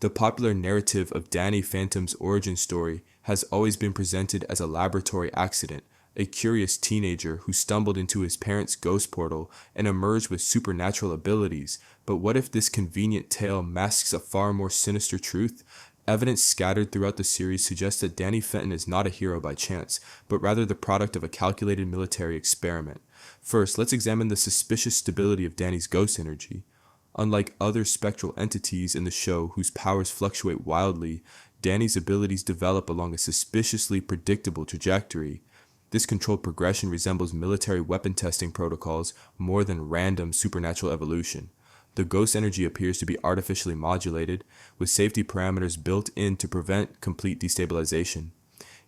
The popular narrative of Danny Phantom's origin story has always been presented as a laboratory accident, a curious teenager who stumbled into his parents' ghost portal and emerged with supernatural abilities. But what if this convenient tale masks a far more sinister truth? Evidence scattered throughout the series suggests that Danny Fenton is not a hero by chance, but rather the product of a calculated military experiment. First, let's examine the suspicious stability of Danny's ghost energy. Unlike other spectral entities in the show whose powers fluctuate wildly, Danny's abilities develop along a suspiciously predictable trajectory. This controlled progression resembles military weapon testing protocols more than random supernatural evolution. The ghost energy appears to be artificially modulated, with safety parameters built in to prevent complete destabilization.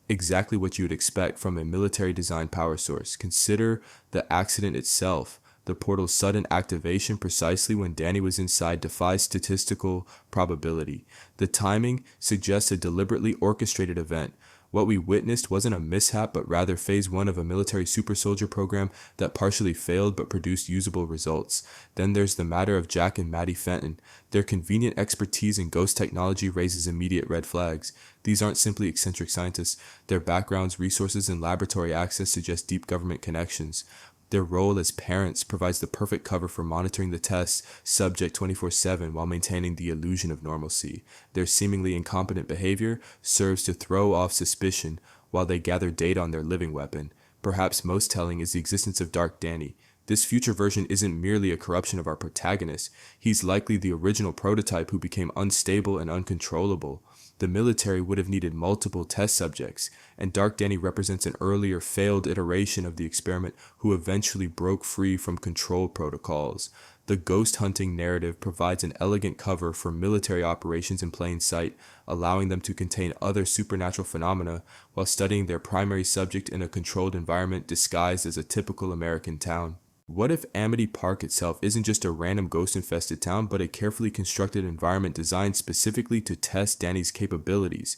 Exactly what you would expect from a military-designed power source. Consider the accident itself. The portal's sudden activation precisely when Danny was inside defies statistical probability. The timing suggests a deliberately orchestrated event. What we witnessed wasn't a mishap, but rather phase 1 of a military super soldier program that partially failed but produced usable results. Then there's the matter of Jack and Maddie Fenton. Their convenient expertise in ghost technology raises immediate red flags. These aren't simply eccentric scientists. Their backgrounds, resources, and laboratory access suggest deep government connections. Their role as parents provides the perfect cover for monitoring the test subject 24/7 while maintaining the illusion of normalcy. Their seemingly incompetent behavior serves to throw off suspicion while they gather data on their living weapon. Perhaps most telling is the existence of Dark Danny. This future version isn't merely a corruption of our protagonist. He's likely the original prototype who became unstable and uncontrollable. The military would have needed multiple test subjects, and Dark Danny represents an earlier failed iteration of the experiment who eventually broke free from control protocols. The ghost hunting narrative provides an elegant cover for military operations in plain sight, allowing them to contain other supernatural phenomena while studying their primary subject in a controlled environment disguised as a typical American town. What if Amity Park itself isn't just a random ghost-infested town, but a carefully constructed environment designed specifically to test Danny's capabilities?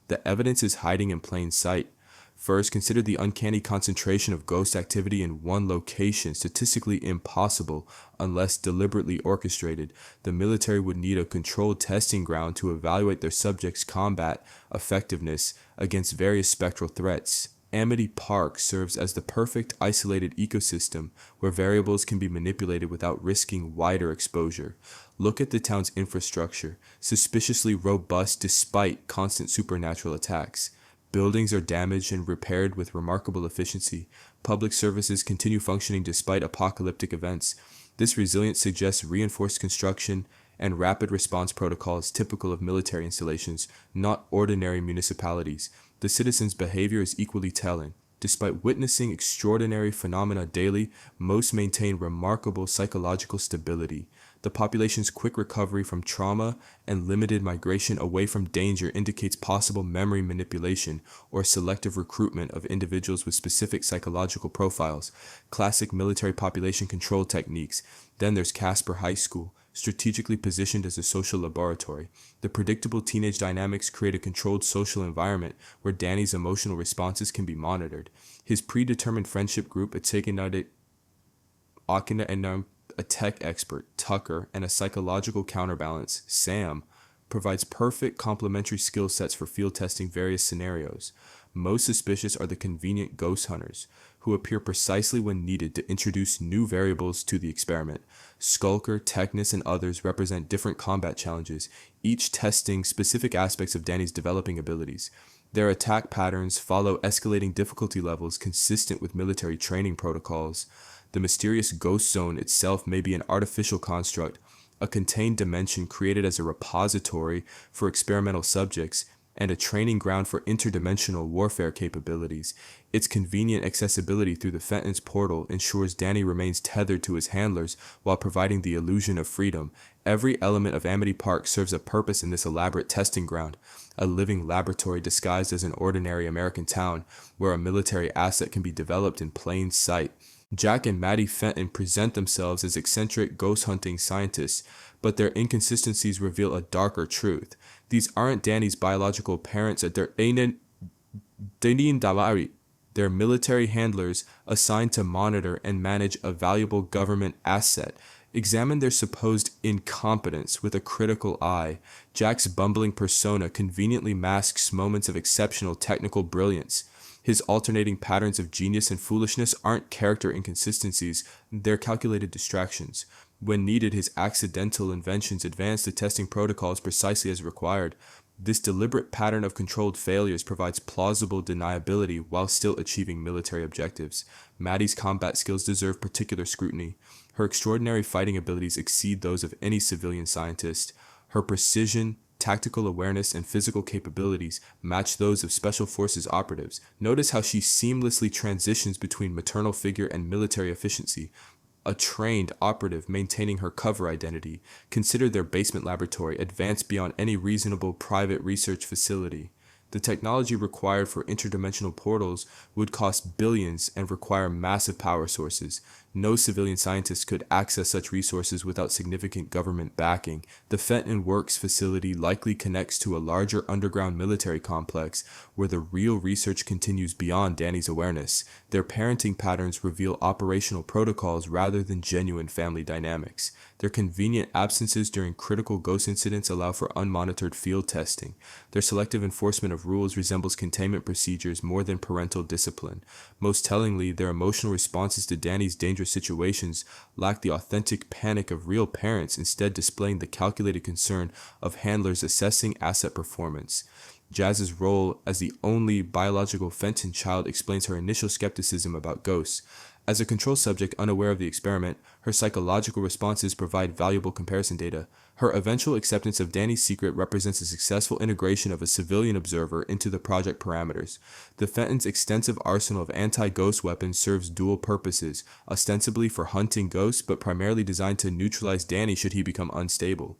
The evidence is hiding in plain sight. First, consider the uncanny concentration of ghost activity in one location, statistically impossible unless deliberately orchestrated. The military would need a controlled testing ground to evaluate their subjects' combat effectiveness against various spectral threats. Amity Park serves as the perfect isolated ecosystem where variables can be manipulated without risking wider exposure. Look at the town's infrastructure, suspiciously robust despite constant supernatural attacks. Buildings are damaged and repaired with remarkable efficiency. Public services continue functioning despite apocalyptic events. This resilience suggests reinforced construction and rapid response protocols typical of military installations, not ordinary municipalities. The citizens' behavior is equally telling. Despite witnessing extraordinary phenomena daily, most maintain remarkable psychological stability. The population's quick recovery from trauma and limited migration away from danger indicates possible memory manipulation or selective recruitment of individuals with specific psychological profiles. Classic military population control techniques. Then there's Casper High School, strategically positioned as a social laboratory. The predictable teenage dynamics create a controlled social environment where Danny's emotional responses can be monitored. His predetermined friendship group, a tech expert, Tucker, and a psychological counterbalance, Sam, provides perfect complementary skill sets for field testing various scenarios. Most suspicious are the convenient ghost hunters, who appear precisely when needed to introduce new variables to the experiment. Skulker, Technus, and others represent different combat challenges, each testing specific aspects of Danny's developing abilities. Their attack patterns follow escalating difficulty levels consistent with military training protocols. The mysterious ghost zone itself may be an artificial construct, a contained dimension created as a repository for experimental subjects, and a training ground for interdimensional warfare capabilities. Its convenient accessibility through the Fenton's portal ensures Danny remains tethered to his handlers while providing the illusion of freedom. Every element of Amity Park serves a purpose in this elaborate testing ground, a living laboratory disguised as an ordinary American town where a military asset can be developed in plain sight. Jack and Maddie Fenton present themselves as eccentric ghost-hunting scientists, but their inconsistencies reveal a darker truth. These aren't Danny's biological parents at their They're military handlers assigned to monitor and manage a valuable government asset. Examine their supposed incompetence with a critical eye. Jack's bumbling persona conveniently masks moments of exceptional technical brilliance. His alternating patterns of genius and foolishness aren't character inconsistencies, they're calculated distractions. When needed, his accidental inventions advance the testing protocols precisely as required. This deliberate pattern of controlled failures provides plausible deniability while still achieving military objectives. Maddie's combat skills deserve particular scrutiny. Her extraordinary fighting abilities exceed those of any civilian scientist. Her precision, tactical awareness, and physical capabilities match those of Special Forces operatives. Notice how she seamlessly transitions between maternal figure and military efficiency. A trained operative maintaining her cover identity. Consider their basement laboratory advanced beyond any reasonable private research facility. The technology required for interdimensional portals would cost billions and require massive power sources. No civilian scientist could access such resources without significant government backing. The Fenton Works facility likely connects to a larger underground military complex where the real research continues beyond Danny's awareness. Their parenting patterns reveal operational protocols rather than genuine family dynamics. Their convenient absences during critical ghost incidents allow for unmonitored field testing. Their selective enforcement of rules resembles containment procedures more than parental discipline. Most tellingly, their emotional responses to Danny's dangerous situations lack the authentic panic of real parents, instead displaying the calculated concern of handlers assessing asset performance. Jazz's role as the only biological Fenton child explains her initial skepticism about ghosts. As a control subject unaware of the experiment, her psychological responses provide valuable comparison data. Her eventual acceptance of Danny's secret represents a successful integration of a civilian observer into the project parameters. The Fenton's extensive arsenal of anti-ghost weapons serves dual purposes, ostensibly for hunting ghosts, but primarily designed to neutralize Danny should he become unstable.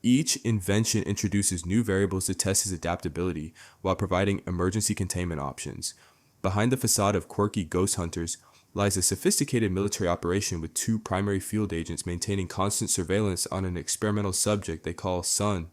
Each invention introduces new variables to test his adaptability, while providing emergency containment options. Behind the facade of quirky ghost hunters lies a sophisticated military operation with two primary field agents maintaining constant surveillance on an experimental subject they call Sun.